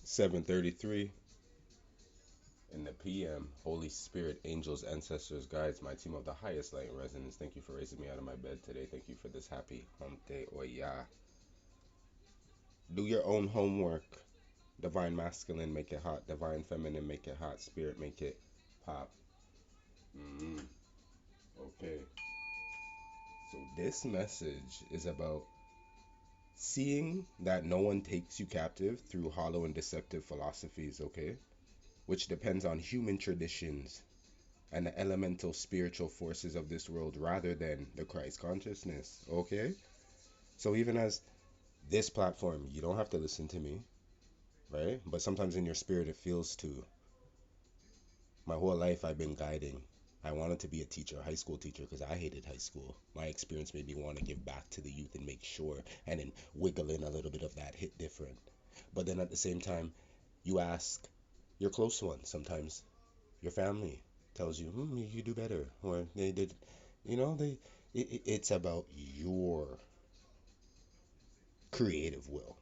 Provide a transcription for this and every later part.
7:33 in the PM. Holy Spirit, angels, ancestors, guides, my team of the highest light and resonance. Thank you for raising me out of my bed today. Thank you for this happy hump day. Oh yeah. Do your own homework. Divine masculine, make it hot. Divine feminine, make it hot. Spirit, make it pop. Mm, okay. So this message is about seeing that no one takes you captive through hollow and deceptive philosophies, okay? Which depends on human traditions and the elemental spiritual forces of this world rather than the Christ consciousness, okay? So even as this platform, you don't have to listen to me, right? But sometimes in your spirit it feels to. My whole life I've been guiding. I wanted to be a teacher, a high school teacher, because I hated high school. My experience made me want to give back to the youth and make sure, and then wiggle in a little bit of that hit different. But then at the same time, you ask your close ones, sometimes your family tells you, you do better, or they did, it's about your creative will,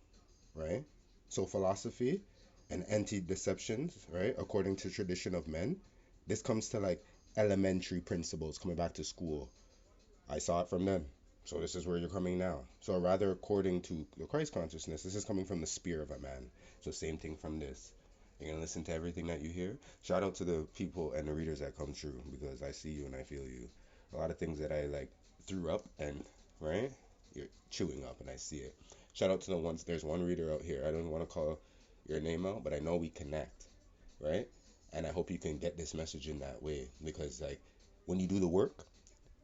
right? So philosophy and anti-deceptions, right? According to tradition of men, this comes to like elementary principles coming back to school. I saw it from them. So this is where you're coming now. So rather according to the Christ consciousness, this is coming from the spear of a man. So same thing from this. You're gonna listen to everything that you hear. Shout out to the people and the readers that come true because I see you and I feel you. A lot of things that I like threw up and right, you're chewing up and I see it. Shout out to the ones. There's one reader out here. I don't want to call your name out, but I know we connect, right? And I hope you can get this message in that way because like when you do the work,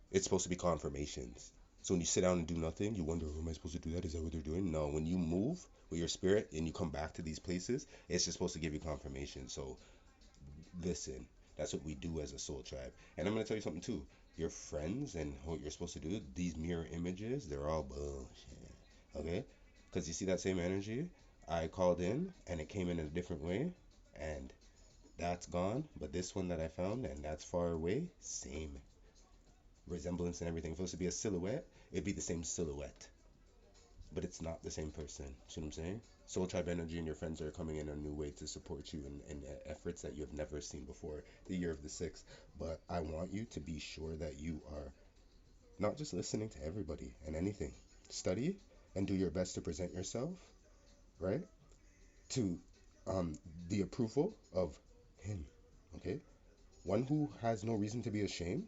it's supposed to be confirmations. So when you sit down and do nothing, you wonder, am I supposed to do that? Is that what they're doing? No, when you move with your spirit and you come back to these places, it's just supposed to give you confirmation. So listen, that's what we do as a soul tribe. And I'm going to tell you something too. Your friends and what you're supposed to do, these mirror images, they're all bullshit. Okay? Because you see that same energy? I called in and it came in a different way. And that's gone. But this one that I found and that's far away, same resemblance and everything. If it was to be a silhouette, it'd be the same silhouette, but it's not the same person. See what I'm saying? Soul tribe energy and your friends are coming in a new way to support you in efforts that you have never seen before. The year of the six. But I want you to be sure that you are not just listening to everybody and anything. Study and do your best to present yourself, right? To the approval of him. Okay? One who has no reason to be ashamed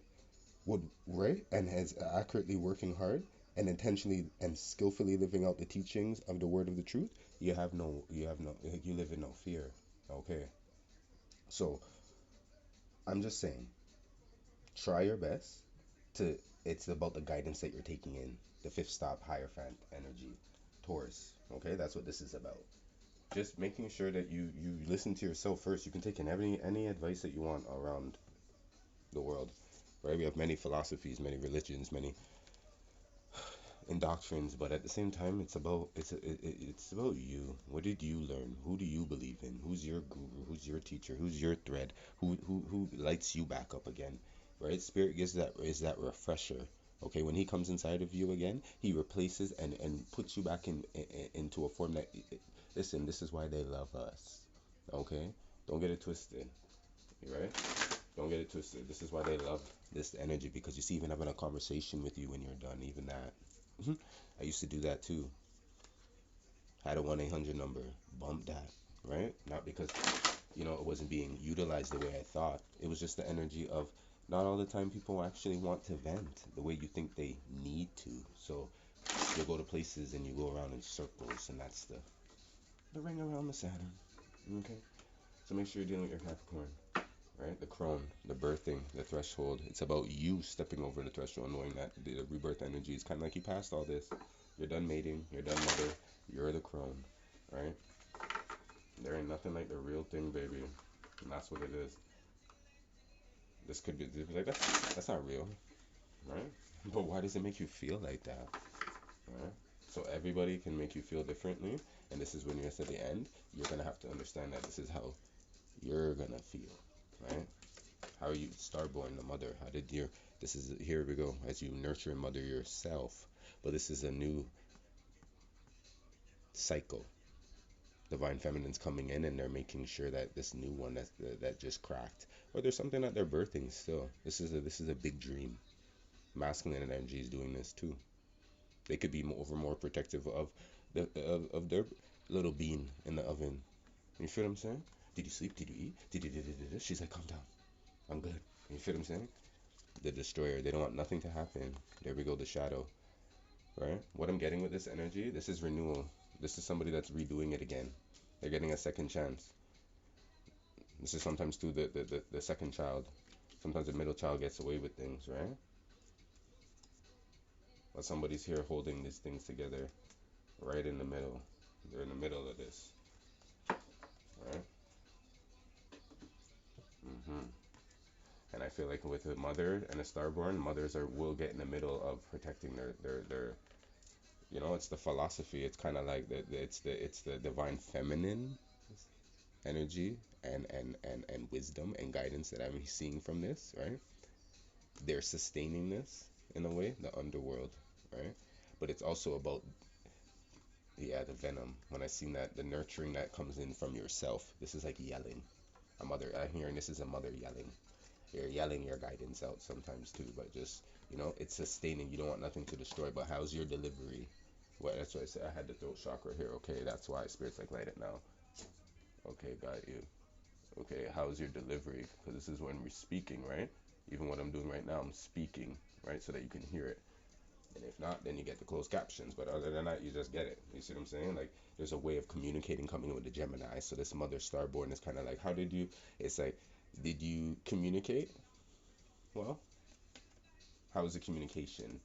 would right and is accurately working hard and intentionally and skillfully living out the teachings of the word of the truth, you live in no fear. Okay. So I'm just saying, try your best to it's about the guidance that you're taking in. The fifth stop, Hierophant energy. Taurus. Okay, that's what this is about. Just making sure that you listen to yourself first. You can take in any advice that you want around the world. Right? We have many philosophies, many religions, many in doctrines, but at the same time, it's about you. What did you learn? Who do you believe in? Who's your guru? Who's your teacher? Who's your thread? Who lights you back up again? Right? Spirit gives that is that refresher. Okay, when he comes inside of you again, he replaces and puts you back into a form that listen. This is why they love us. Okay, don't get it twisted. Right? Don't get it twisted. This is why they love this energy because you see, even having a conversation with you when you're done, even that. I used to do that too. Had a 1-800 number, bump that, right? Not because, it wasn't being utilized the way I thought. It was just the energy of not all the time people actually want to vent the way you think they need to. So you'll go to places and you go around in circles, and that's the ring around the Saturn. Okay? So make sure you're dealing with your Capricorn, right? The crone, the birthing, the threshold. It's about you stepping over the threshold, knowing that the rebirth energy is kind of like you passed all this. You're done mating, you're done mother, you're the crone, right? There ain't nothing like the real thing, baby. And that's what it is. This could be like that's not real, right? But why does it make you feel like that? Right? So everybody can make you feel differently, and this is when you're at the end, you're gonna have to understand that this is how you're gonna feel, right? How are you starborn, the mother? How did your this is here we go as you nurture and mother yourself, but this is a new cycle, Divine feminine's coming in and they're making sure that this new one that just cracked, or there's something that they're birthing still. This is a big dream. Masculine energy is doing this too. They could be more protective of their little bean in the oven. You feel what I'm saying? Did you sleep? Did you eat? She's like, calm down. I'm good. You feel what I'm saying? The destroyer. They don't want nothing to happen. There we go. The shadow. Right? What I'm getting with this energy, this is renewal. This is somebody that's redoing it again. They're getting a second chance. This is sometimes too the second child. Sometimes the middle child gets away with things, right? But somebody's here holding these things together right in the middle. They're in the middle of this, right? hmm And I feel like with a mother and a starborn, mothers will get in the middle of protecting their it's the philosophy. It's kind of like it's the divine feminine energy and wisdom and guidance that I'm seeing from this, right? They're sustaining this in a way, the underworld, right? But it's also about, yeah, the venom. When I seen that, the nurturing that comes in from yourself. This is like yelling. A mother. I'm hearing this is a mother yelling. You're yelling your guidance out sometimes too, but just it's sustaining. You don't want nothing to destroy. But how's your delivery? Well, that's why I said I had the throat chakra here. Okay, that's why spirits like light it now. Okay, got you. Okay, how's your delivery? Because this is when we're speaking, right? Even what I'm doing right now, I'm speaking, right, so that you can hear it. And if not, then you get the closed captions. But other than that, you just get it. You see what I'm saying? Like, there's a way of communicating coming in with the Gemini. So this mother starborn is kind of like, how did you? It's like, did you communicate? Well, how is the communication?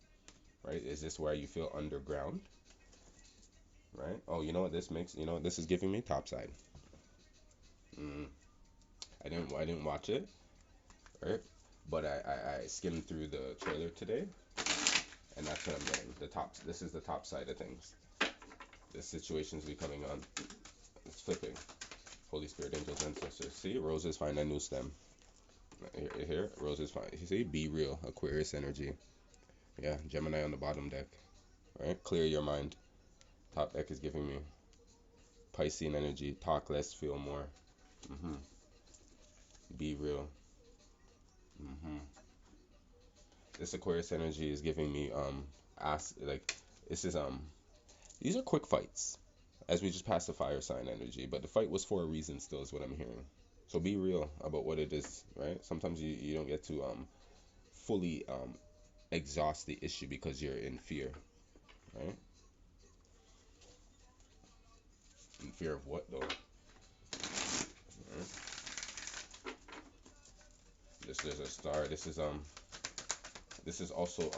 Right? Is this where you feel underground? Right? Oh, you know what this makes? You know what this is giving me? Topside. Mm, I didn't watch it, right? But I skimmed through the trailer today, and that's what I'm getting. The top. This is the top side of things. The situation's becoming on. It's flipping. Holy Spirit, angels, ancestors. See, roses find a new stem. Here, roses find. You see, be real. Aquarius energy. Yeah, Gemini on the bottom deck. Right, clear your mind. Top deck is giving me Piscean energy. Talk less, feel more. hmm Be real. hmm This Aquarius energy is giving me ask like this is these are quick fights as we just passed the fire sign energy, but the fight was for a reason still is what I'm hearing. So be real about what it is, right? Sometimes you don't get to fully exhaust the issue because you're in fear, right? In fear of what though? Right? This is a star. This is also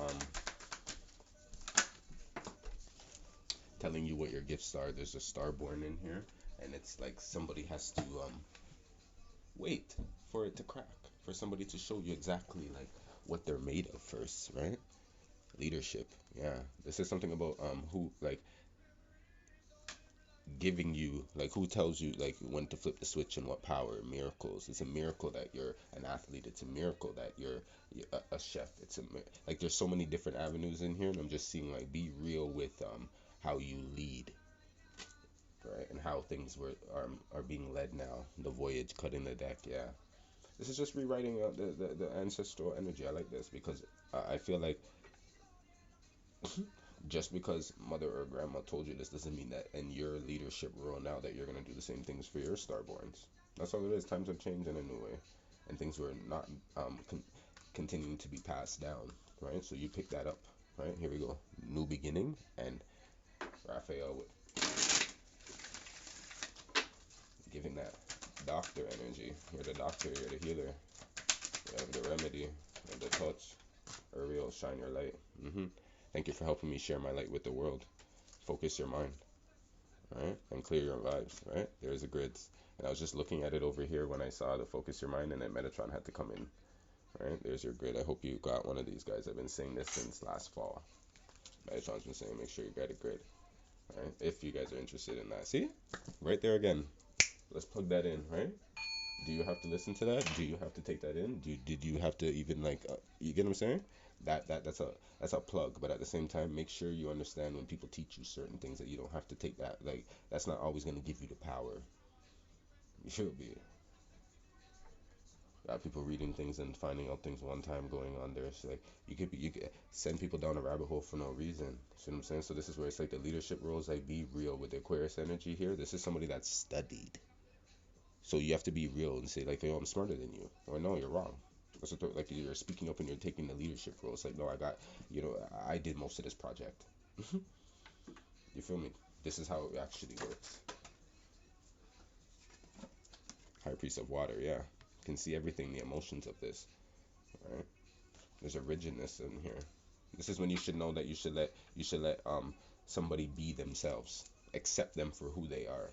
telling you what your gifts are. There's a star born in here, and it's like somebody has to wait for it to crack, for somebody to show you exactly like what they're made of first, right? Leadership. Yeah. This is something about who like giving you like who tells you like when to flip the switch and what power. Miracles. It's a miracle that you're an athlete. It's a miracle that you're a chef. Like there's so many different avenues in here, and I'm just seeing like be real with how you lead, right? And how things are being led now. The voyage cutting the deck. Yeah. This is just rewriting the ancestral energy. I like this because I feel like just because mother or grandma told you this doesn't mean that in your leadership role now that you're going to do the same things for your starborns. That's all it is. Times have changed in a new way, and things were not continuing to be passed down, right? So you pick that up, right? Here we go. New beginning, and Raphael with giving that doctor energy. You're the doctor, you're the healer, you have the remedy, you have the touch. Ariel, shine your light. Thank you for helping me share my light with the world. Focus your mind, right? And clear your vibes, right? There's the grids. And I was just looking at it over here when I saw the focus your mind, and then Metatron had to come in, right? There's your grid. I hope you got one of these guys. I've been saying this since last fall. Metatron's been saying make sure you got a grid, right? If you guys are interested in that. See? Right there again. Let's plug that in, right? Do you have to listen to that? Do you have to take that in? Did you have to even like, you get what I'm saying? That's a plug. But at the same time, make sure you understand when people teach you certain things that you don't have to take that, like, that's not always gonna give you the power. You feel me? Got people reading things and finding out things one time going on there. So like you could send people down a rabbit hole for no reason. See what I'm saying? So this is where it's like the leadership roles, like, be real with the Aquarius energy here. This is somebody that's studied. So you have to be real and say like, yo, I'm smarter than you, or no, you're wrong. That's what like, you're speaking up and you're taking the leadership role. It's like, no, I did most of this project. You feel me? This is how it actually works. High priest of water, yeah, can see everything, the emotions of this, right? There's a rigidness in here. This is when you should know that you should let somebody be themselves, accept them for who they are,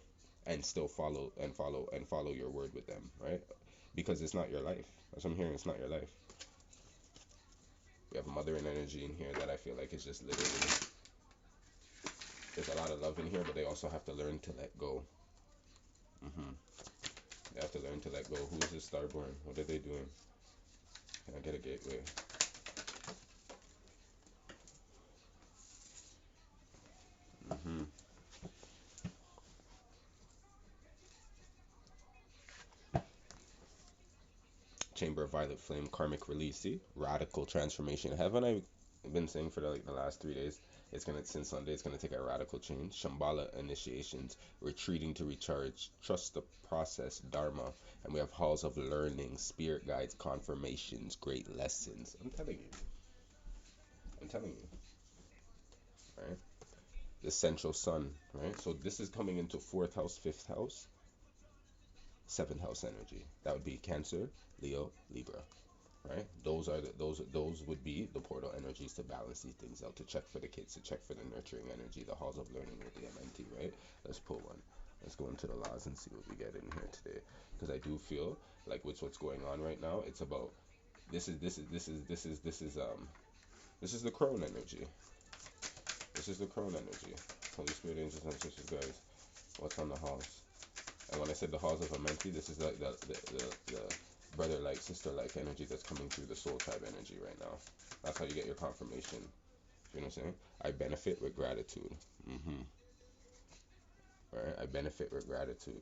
and still follow your word with them, right? Because it's not your life. That's what I'm hearing. It's not your life. We have mother and energy in here that I feel like is just literally, there's a lot of love in here, but they also have to learn to let go. Hmm. They have to learn to let go. Who is this starborn? What are they doing? Can I get a gateway? Hmm. Chamber of Violet Flame, karmic release. See, radical transformation. Haven't I been saying for the last 3 days? It's gonna, since Sunday, it's gonna take a radical change. Shambhala initiations, retreating to recharge, trust the process, dharma, and we have halls of learning, spirit guides, confirmations, great lessons. I'm telling you, I'm telling you, right? The central sun, right? So this is coming into fourth house, fifth house, seventh house energy. That would be Cancer, Leo, Libra, right? Those would be the portal energies to balance these things out, to check for the kids, to check for the nurturing energy, the halls of learning with the MNT, right? Let's pull one. Let's go into the laws and see what we get in here today, because I do feel like with what's going on right now, it's about, this is the crone energy. This is the crone energy. Holy Spirit, angels, ancestors, guys. What's on the halls? And when I said the halls of Amenti, this is like the brother-like, sister-like energy that's coming through the soul tribe energy right now. That's how you get your confirmation. You know what I'm saying? I benefit with gratitude. Hmm. Right? I benefit with gratitude.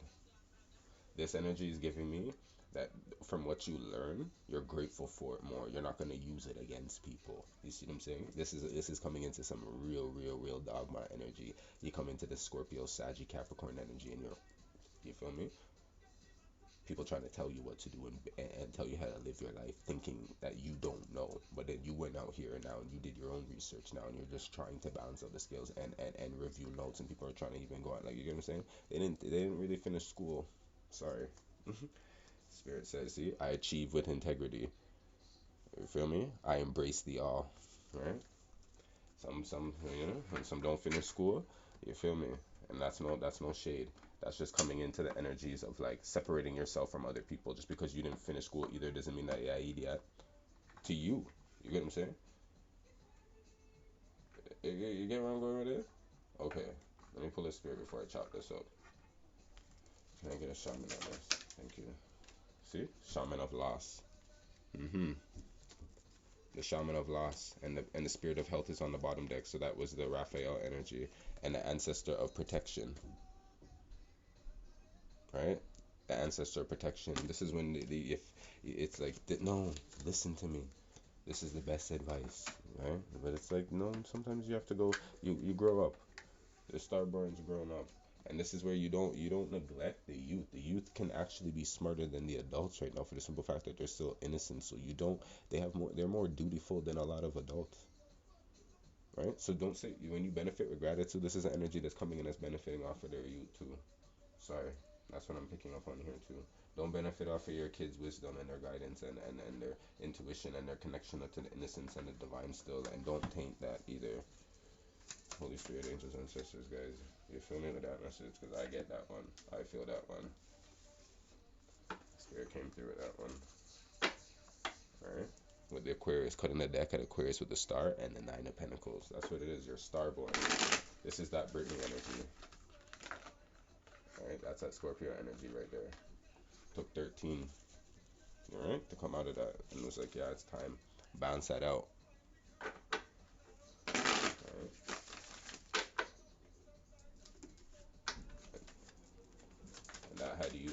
This energy is giving me that from what you learn, you're grateful for it more. You're not gonna use it against people. You see what I'm saying? This is coming into some real dogma energy. You come into the Scorpio, Saggy, Capricorn energy, and you feel me? People trying to tell you what to do, and tell you how to live your life, thinking that you don't know, but then you went out here and now and you did your own research now, and you're just trying to balance out the scales and review notes, and people are trying to even go out, like, you get what I'm saying? They didn't really finish school. Sorry. Spirit says, see, I achieve with integrity. You feel me? I embrace the all. Right? And some don't finish school. You feel me? And that's no shade. That's just coming into the energies of like separating yourself from other people. Just because you didn't finish school either doesn't mean that, yeah, idiot to you. You get what I'm saying? You get where I'm going with it? Okay. Let me pull a spirit before I chop this up. Can I get a shaman on this? Thank you. See? Shaman of loss. Mm-hmm. The shaman of loss, and the spirit of health is on the bottom deck. So that was the Raphael energy, and the ancestor of protection, right? The ancestor of protection. This is when the if it's like, no, listen to me. This is the best advice, right? But it's like, no. Sometimes you have to go. You grow up. The starborn's grown up, and this is where you don't neglect the youth. The youth can actually be smarter than the adults right now, for the simple fact that they're still innocent. So you don't. They're more dutiful than a lot of adults, right? So don't say, when you benefit with gratitude, this is an energy that's coming in that's benefiting off of their youth too. Sorry, that's what I'm picking up on here too. Don't benefit off of your kids' wisdom and their guidance, and their intuition and their connection to the innocence and the divine still, and don't taint that either. Holy Spirit, angels, and sisters, guys. You feel me with that message? Because I get that one. I feel that one. Spirit came through with that one. Alright? With the Aquarius, cutting the deck at Aquarius with the star and the Nine of Pentacles. That's what it is. You're starborn. This is that Britney energy. Alright? That's that Scorpio energy right there. Took 13, alright, to come out of that. And it was like, yeah, it's time. Bounce that out.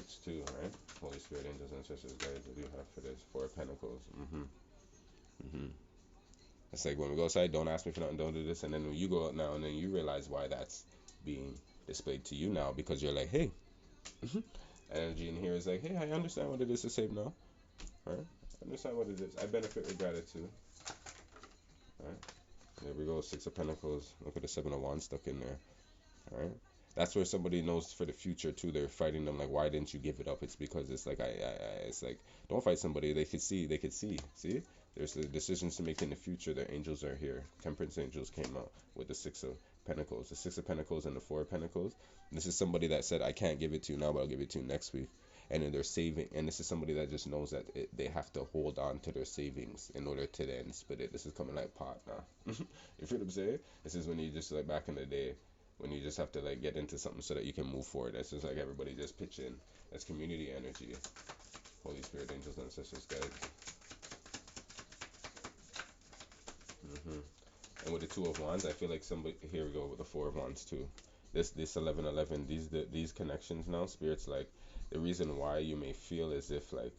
Swords too, right? Holy Spirit, angels, ancestors, guides. What do you have for this? Four of Pentacles. It's like when we go outside, don't ask me for nothing, don't do this, and then when you go out now, and then you realize why that's being displayed to you now, because you're like, hey, energy in here is like, hey, I understand what it is to save now, right? I understand what it is. I benefit with gratitude, right? There we go, Six of Pentacles. Look at the Seven of Wands stuck in there, all right? That's where somebody knows for the future too. They're fighting them like, why didn't you give it up? It's because it's like it's like, don't fight somebody. They could see. See, there's the decisions to make in the future. Their angels are here. Temperance angels came out with the Six of Pentacles, the Six of Pentacles and the Four of Pentacles. And this is somebody that said, I can't give it to you now, but I'll give it to you next week. And then they're saving, and this is somebody that just knows that they have to hold on to their savings in order to then split it. This is coming like pot now. You feel what I'm saying? This is when you just like back in the day, when you just have to like get into something so that you can move forward. That's just like everybody just pitch in. That's community energy. Holy Spirit, angels, ancestors, guides. And with the Two of Wands, I feel like somebody. Here we go with the Four of Wands too. This 1111. These connections now. Spirits like the reason why you may feel as if like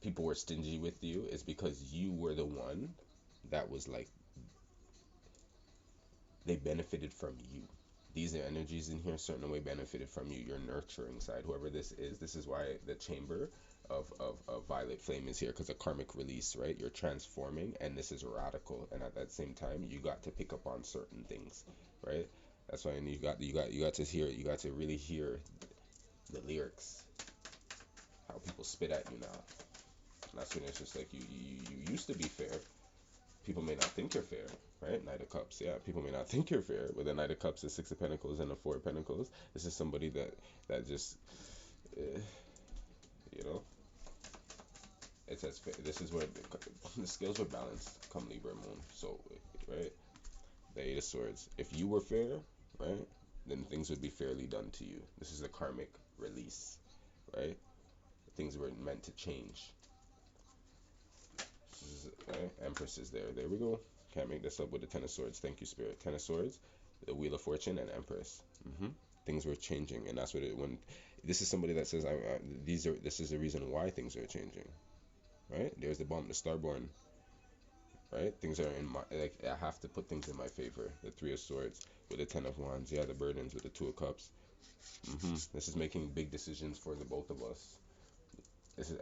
people were stingy with you is because you were the one that was like they benefited from you. These are energies in here, certain way benefited from you, your nurturing side. Whoever this is why the chamber of violet flame is here, because a karmic release, right? You're transforming, and this is radical. And at that same time, you got to pick up on certain things, right? That's why you got to hear it. You got to really hear the lyrics, how people spit at you now. And that's when it's just like you used to be fair. People may not think you're fair, right? Knight of Cups, yeah. People may not think you're fair. With the Knight of Cups, the Six of Pentacles, and the Four of Pentacles, this is somebody that just, you know, it says this is where the scales were balanced come Libra Moon. So, right, the Eight of Swords. If you were fair, right, then things would be fairly done to you. This is a karmic release, right? Things were meant to change. Right? Empress is there. There we go. Can't make this up with the Ten of Swords. Thank you, Spirit. Ten of Swords, the Wheel of Fortune, and Empress. Things were changing, and that's what it. When this is somebody that says, This is the reason why things are changing, right? There's the bomb, the Starborn, right? Things are in my like. I have to put things in my favor. The Three of Swords with the Ten of Wands. Yeah, the burdens with the Two of Cups. This is making big decisions for the both of us.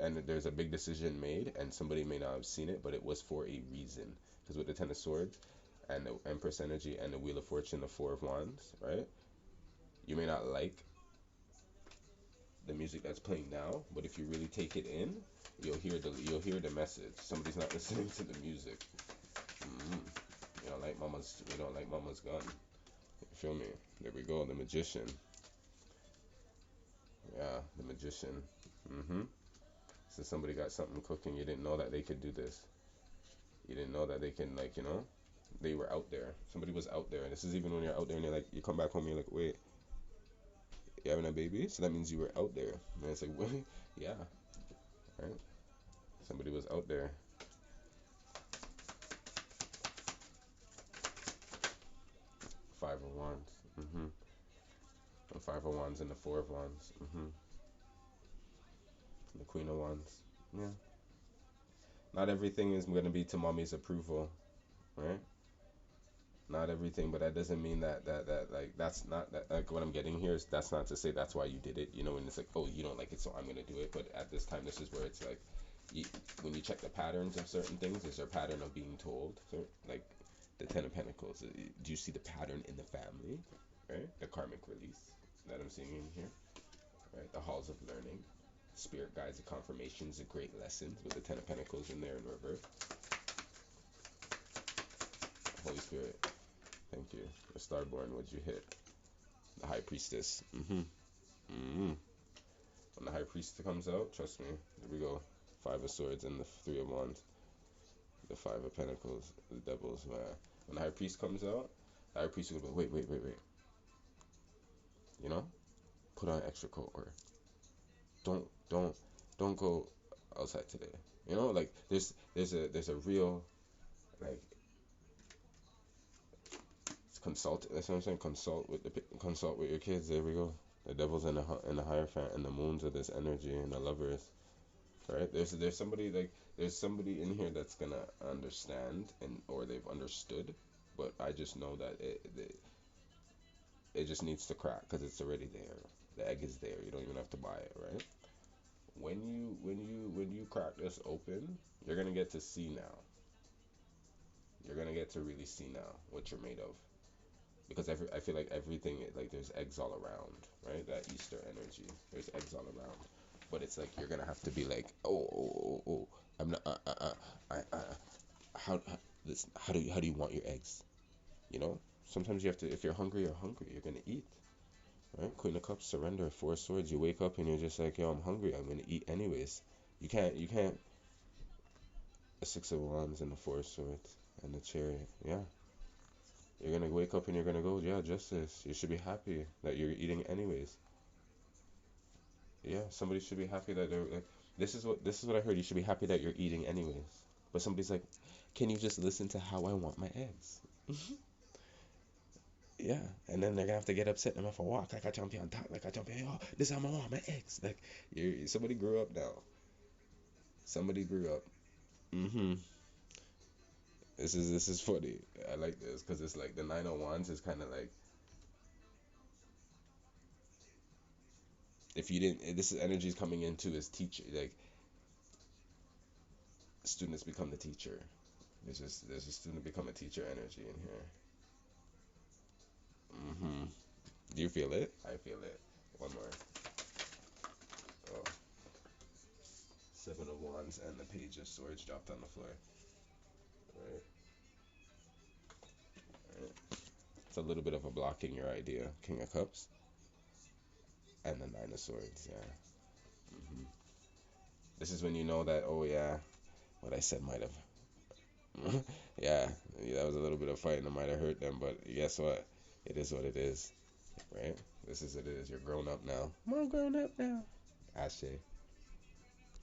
And there's a big decision made, and somebody may not have seen it, but it was for a reason. Because with the Ten of Swords and the Empress energy and the Wheel of Fortune, the Four of Wands, right? You may not like the music that's playing now, but if you really take it in, you'll hear the message. Somebody's not listening to the music. You don't like Mama's gun. You feel me? There we go. The Magician. Yeah, the Magician. So somebody got something cooking. You didn't know that they could do this. You didn't know that they can, like, they were out there. Somebody was out there. And this is even when you're out there and you're like, you come back home and you're like, wait, you having a baby? So that means you were out there. And it's like, wait, yeah, right? Somebody was out there. Five of Wands. The Five of Wands and the Four of Wands. The Queen of Wands. Yeah. Not everything is going to be to mommy's approval, right? Not everything, but that doesn't mean that like that's not that like what I'm getting here is that's not to say that's why you did it. When it's like, oh, you don't like it, so I'm gonna do it. But at this time, this is where it's like, when you check the patterns of certain things, is there a pattern of being told? So, like the Ten of Pentacles, do you see the pattern in the family, right? The karmic release that I'm seeing in here, right? The halls of learning, spirit guides, the confirmations, the great lessons with the Ten of Pentacles in there in reverse. Holy Spirit. Thank you. The Starborn, what'd you hit? The High Priestess. When the High Priestess comes out, trust me, here we go. Five of Swords and the Three of Wands. The Five of Pentacles, the Devils, man. When the High Priest comes out, the High Priest will be, wait. Put on an extra coat, or don't go outside today. Like there's a real, like, Consult. That's what I'm saying. Consult with your kids. There we go. The devil's in the hierophant, and the moons of this energy, and the lovers. Right? There's somebody in here that's gonna understand, and or they've understood, but I just know that it just needs to crack because it's already there. The egg is there. You don't even have to buy it, right? When you crack this open, you're gonna get to see now. You're gonna get to really see now what you're made of. Because I feel like everything, like there's eggs all around, right? That Easter energy, there's eggs all around. But it's like you're gonna have to be like, oh, I'm not, how this, how do you want your eggs? You know, sometimes you have to. If you're hungry, you're hungry. You're gonna eat, right? Queen of Cups, surrender, Four of Swords. You wake up and you're just like, yo, I'm hungry. I'm gonna eat anyways. You can't. The Six of Wands and the Four of Swords and the Chariot. Yeah, you're gonna wake up and you're gonna go, yeah, justice. You should be happy that you're eating anyways. Yeah, somebody should be happy that they're like, this is what I heard. You should be happy that you're eating anyways. But somebody's like, can you just listen to how I want my eggs? Yeah, and then they're gonna have to get upset and have to walk like a champion, talk like a champion. Oh, this is how I want my eggs. Like, somebody grew up now. Somebody grew up. Mm-hmm. This is funny. I like this because it's like the Nine of Wands is kind of like, if you didn't, this is energies coming into his teacher. Like, students become the teacher. There's a student become a teacher energy in here. Mm-hmm. Do you feel it? I feel it. One more. Oh, Seven of Wands and the Page of Swords dropped on the floor. Right, right. It's a little bit of a block in your idea. King of Cups and the Nine of Swords. Yeah. Hmm. This is when you know that. Oh yeah, what I said might have. Yeah, that was a little bit of fighting. It might have hurt them, but guess what? It is what it is. Right. This is it. Is you're grown up now. I'm grown up now. Ashe.